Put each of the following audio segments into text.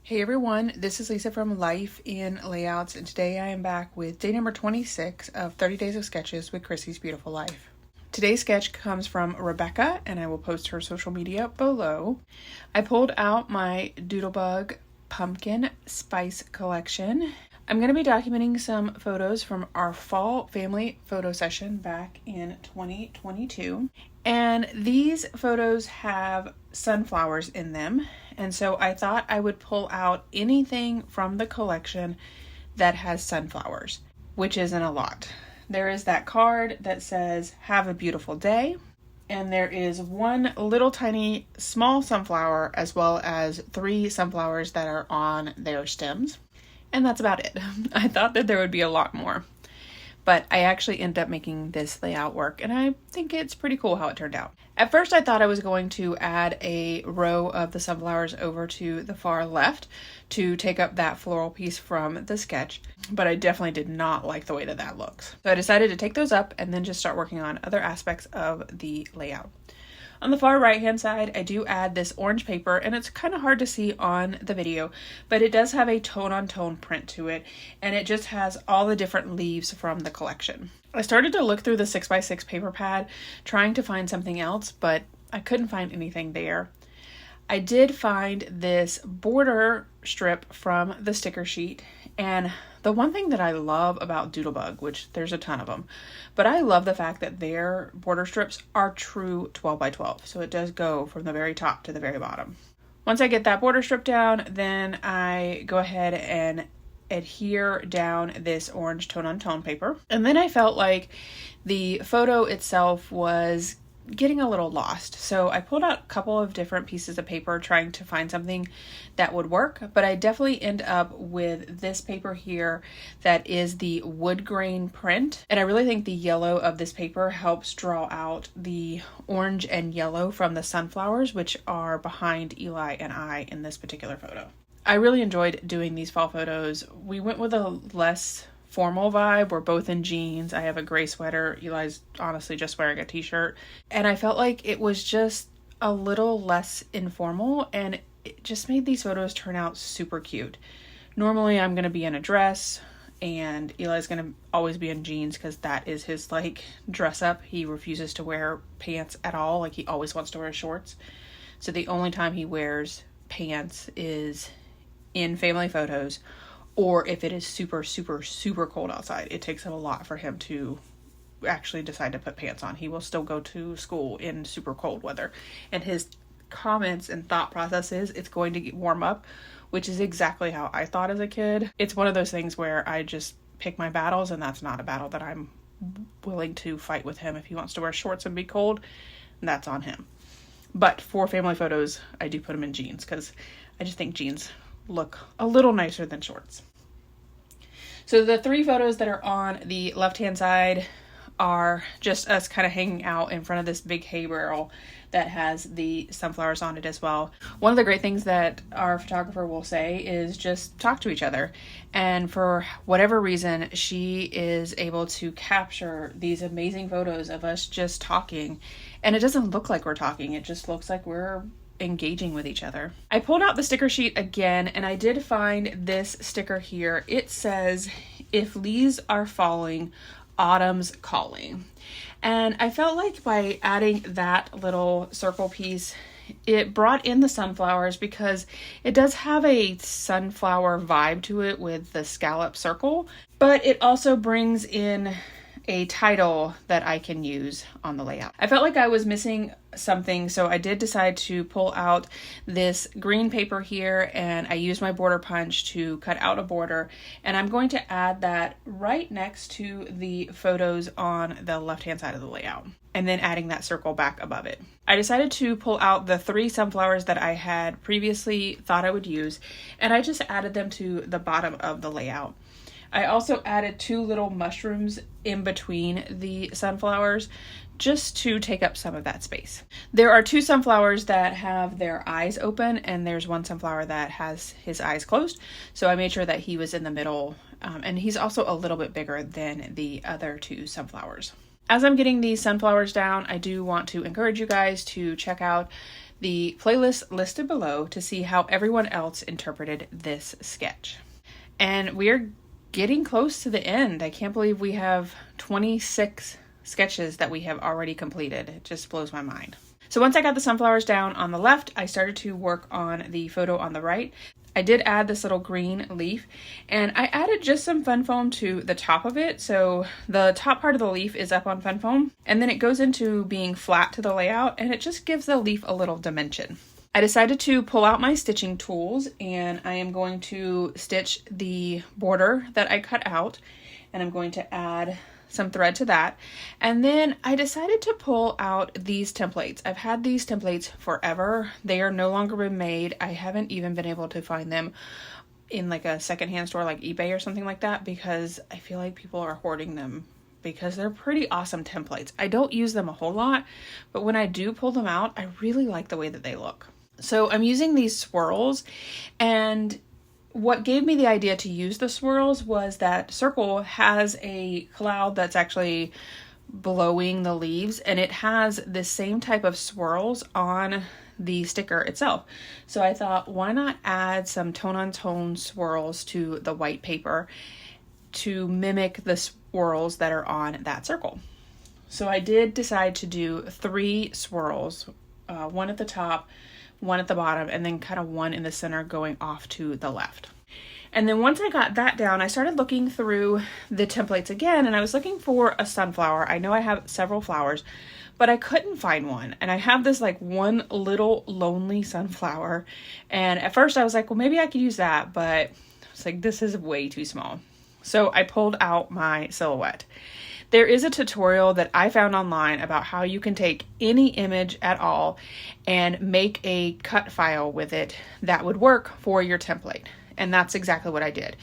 Hey everyone, this is Lisa from Life in Layouts, and today I am back with day number 26 of 30 Days of Sketches with Chrissy's Beautiful Life. Today's sketch comes from Rebecca, and I will post her social media below. I pulled out my Doodlebug Pumpkin Spice collection. I'm going to be documenting some photos from our fall family photo session back in 2022. And these photos have sunflowers in them. And so I thought I would pull out anything from the collection that has sunflowers, which isn't a lot. There is that card that says, "Have a beautiful day." And there is one little tiny small sunflower, as well as 3 sunflowers that are on their stems. And that's about it. I thought that there would be a lot more, but I actually ended up making this layout work, and I think it's pretty cool how it turned out. At first I thought I was going to add a row of the sunflowers over to the far left to take up that floral piece from the sketch, but I definitely did not like the way that that looks. So I decided to take those up and then just start working on other aspects of the layout. On the far right hand side, I do add this orange paper, and it's kind of hard to see on the video, but it does have a tone-on-tone print to it, and it just has all the different leaves from the collection. I started to look through the 6x6 paper pad trying to find something else, but I couldn't find anything there. I did find this border strip from the sticker sheet, and the one thing that I love about Doodlebug, which there's a ton of them, but I love the fact that their border strips are true 12 by 12. So it does go from the very top to the very bottom. Once I get that border strip down, then I go ahead and adhere down this orange tone-on-tone paper. And then I felt like the photo itself was getting a little lost. So I pulled out a couple of different pieces of paper trying to find something that would work, but I definitely end up with this paper here that is the wood grain print. And I really think the yellow of this paper helps draw out the orange and yellow from the sunflowers, which are behind Eli and I in this particular photo. I really enjoyed doing these fall photos. We went with a less formal vibe. We're both in jeans. I have a gray sweater. Eli's honestly just wearing a t-shirt. And I felt like it was just a little less informal, and it just made these photos turn out super cute. Normally I'm going to be in a dress, and Eli's going to always be in jeans because that is his dress up. He refuses to wear pants at all. He always wants to wear shorts. So the only time he wears pants is in family photos, or if it is super, super, super cold outside. It takes a lot for him to actually decide to put pants on. He will still go to school in super cold weather. And his comments and thought process is, it's going to get warm up, which is exactly how I thought as a kid. It's one of those things where I just pick my battles, and that's not a battle that I'm willing to fight with him. If he wants to wear shorts and be cold, that's on him. But for family photos, I do put him in jeans because I just think jeans look a little nicer than shorts. So the 3 photos that are on the left hand side are just us kind of hanging out in front of this big hay barrel that has the sunflowers on it as well. One of the great things that our photographer will say is just talk to each other. And for whatever reason, she is able to capture these amazing photos of us just talking. And it doesn't look like we're talking. It just looks like we're engaging with each other. I pulled out the sticker sheet again, and I did find this sticker here. It says, "If leaves are falling, autumn's calling." And I felt like by adding that little circle piece, it brought in the sunflowers because it does have a sunflower vibe to it with the scallop circle, but it also brings in a title that I can use on the layout. I felt like I was missing something, so I did decide to pull out this green paper here, and I used my border punch to cut out a border, and I'm going to add that right next to the photos on the left hand side of the layout, and then adding that circle back above it. I decided to pull out the 3 sunflowers that I had previously thought I would use, and I just added them to the bottom of the layout. I also added 2 little mushrooms in between the sunflowers just to take up some of that space. There are 2 sunflowers that have their eyes open, and there's 1 sunflower that has his eyes closed. So I made sure that he was in the middle, and he's also a little bit bigger than the other 2 sunflowers. As I'm getting these sunflowers down, I do want to encourage you guys to check out the playlist listed below to see how everyone else interpreted this sketch. And we're getting close to the end. I can't believe we have 26 sketches that we have already completed. It just blows my mind. So once I got the sunflowers down on the left, I started to work on the photo on the right. I did add this little green leaf, and I added just some fun foam to the top of it. So the top part of the leaf is up on fun foam, and then it goes into being flat to the layout, and it just gives the leaf a little dimension. I decided to pull out my stitching tools, and I am going to stitch the border that I cut out, and I'm going to add some thread to that. And then I decided to pull out these templates. I've had these templates forever. They are no longer been made. I haven't even been able to find them in like a secondhand store like eBay or something like that, because I feel like people are hoarding them because they're pretty awesome templates. I don't use them a whole lot, but when I do pull them out, I really like the way that they look. So I'm using these swirls, and what gave me the idea to use the swirls was that Circle has a cloud that's actually blowing the leaves, and it has the same type of swirls on the sticker itself. So I thought, why not add some tone-on-tone swirls to the white paper to mimic the swirls that are on that circle. So I did decide to do 3 swirls, one at the top, one at the bottom, and then kind of one in the center going off to the left. And then once I got that down, I started looking through the templates again, and I was looking for a sunflower. I know I have several flowers, but I couldn't find one. And I have this like one little lonely sunflower. And at first I was like, well, maybe I could use that, but it's like, this is way too small. So I pulled out my silhouette. There is a tutorial that I found online about how you can take any image at all and make a cut file with it that would work for your template. And that's exactly what I did.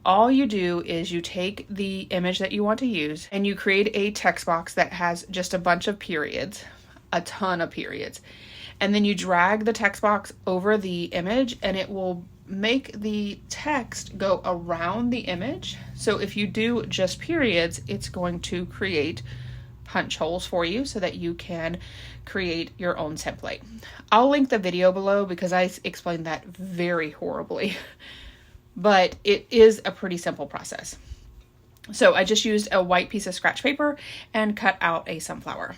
All you do is you take the image that you want to use and you create a text box that has just a bunch of periods, a ton of periods. And then you drag the text box over the image and it will make the text go around the image. So if you do just periods, it's going to create punch holes for you so that you can create your own template. I'll link the video below because I explained that very horribly, but it is a pretty simple process. So I just used a white piece of scratch paper and cut out a sunflower.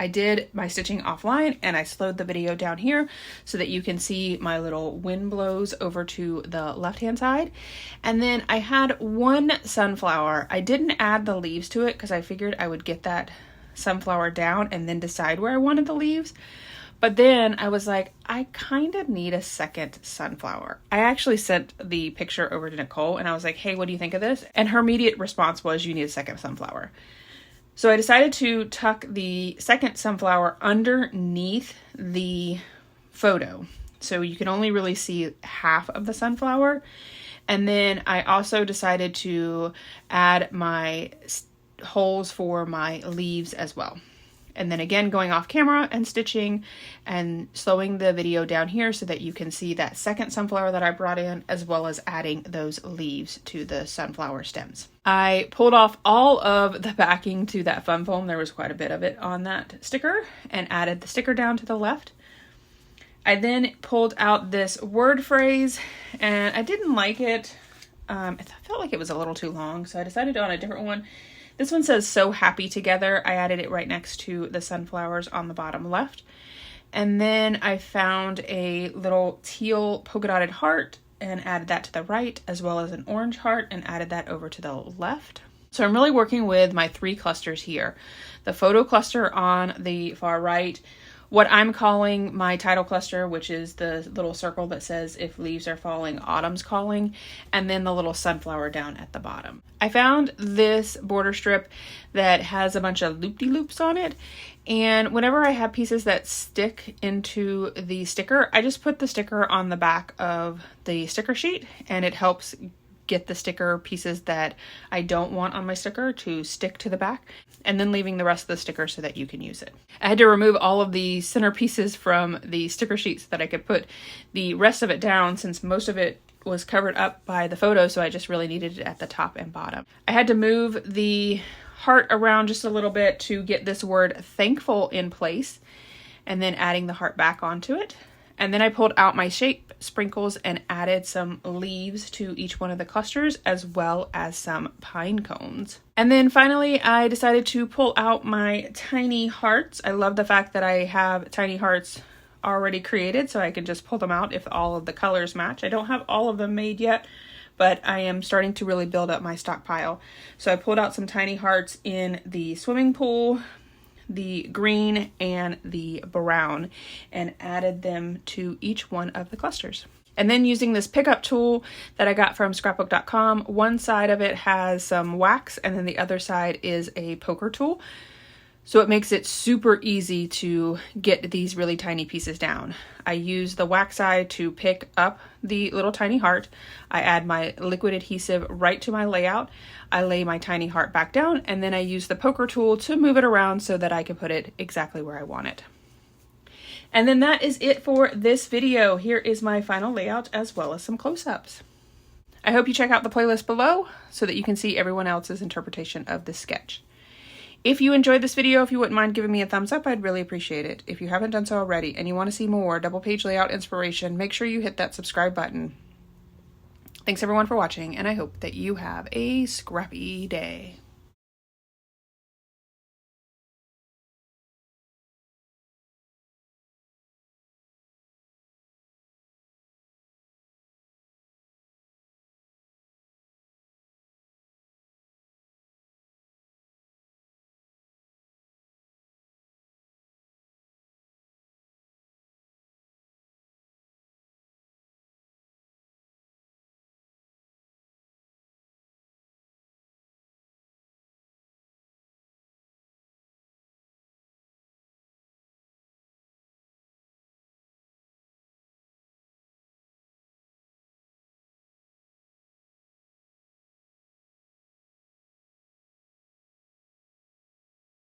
I did my stitching offline and I slowed the video down here so that you can see my little wind blows over to the left-hand side. And then I had one sunflower. I didn't add the leaves to it because I figured I would get that sunflower down and then decide where I wanted the leaves. But then I was like, I kind of need a second sunflower. I actually sent the picture over to Nicole and I was like, hey, what do you think of this? And her immediate response was, you need a second sunflower. So I decided to tuck the second sunflower underneath the photo. So you can only really see half of the sunflower. And then I also decided to add my holes for my leaves as well. And then again, going off camera and stitching and slowing the video down here so that you can see that second sunflower that I brought in, as well as adding those leaves to the sunflower stems. I pulled off all of the backing to that fun foam. There was quite a bit of it on that sticker, and added the sticker down to the left. I then pulled out this word phrase and I didn't like it. I felt like it was a little too long, so I decided on a different one. This one says "so happy together." I added it right next to the sunflowers on the bottom left. And then I found a little teal polka dotted heart and added that to the right, as well as an orange heart, and added that over to the left. So I'm really working with my 3 clusters here. The photo cluster on the far right, what I'm calling my title cluster, which is the little circle that says "if leaves are falling, autumn's calling," and then the little sunflower down at the bottom. I found this border strip that has a bunch of loop-de-loops on it, and whenever I have pieces that stick into the sticker, I just put the sticker on the back of the sticker sheet, and it helps get the sticker pieces that I don't want on my sticker to stick to the back, and then leaving the rest of the sticker so that you can use it. I had to remove all of the center pieces from the sticker sheet so that I could put the rest of it down, since most of it was covered up by the photo, so I just really needed it at the top and bottom. I had to move the heart around just a little bit to get this word "thankful" in place. and then adding the heart back onto it. And then I pulled out my shape sprinkles and added some leaves to each one of the clusters, as well as some pine cones. And then finally, I decided to pull out my tiny hearts. I love the fact that I have tiny hearts already created, so I can just pull them out if all of the colors match. I don't have all of them made yet, but I am starting to really build up my stockpile. So I pulled out some tiny hearts in the swimming pool, the green, and the brown, and added them to each one of the clusters. And then using this pickup tool that I got from scrapbook.com, one side of it has some wax and then the other side is a poker tool. So it makes it super easy to get these really tiny pieces down. I use the wax side to pick up the little tiny heart. I add my liquid adhesive right to my layout. I lay my tiny heart back down, and then I use the poker tool to move it around so that I can put it exactly where I want it. And then that is it for this video. Here is my final layout as well as some close-ups. I hope you check out the playlist below so that you can see everyone else's interpretation of this sketch. If you enjoyed this video, if you wouldn't mind giving me a thumbs up, I'd really appreciate it. If you haven't done so already and you want to see more double page layout inspiration, make sure you hit that subscribe button. Thanks everyone for watching, and I hope that you have a scrappy day.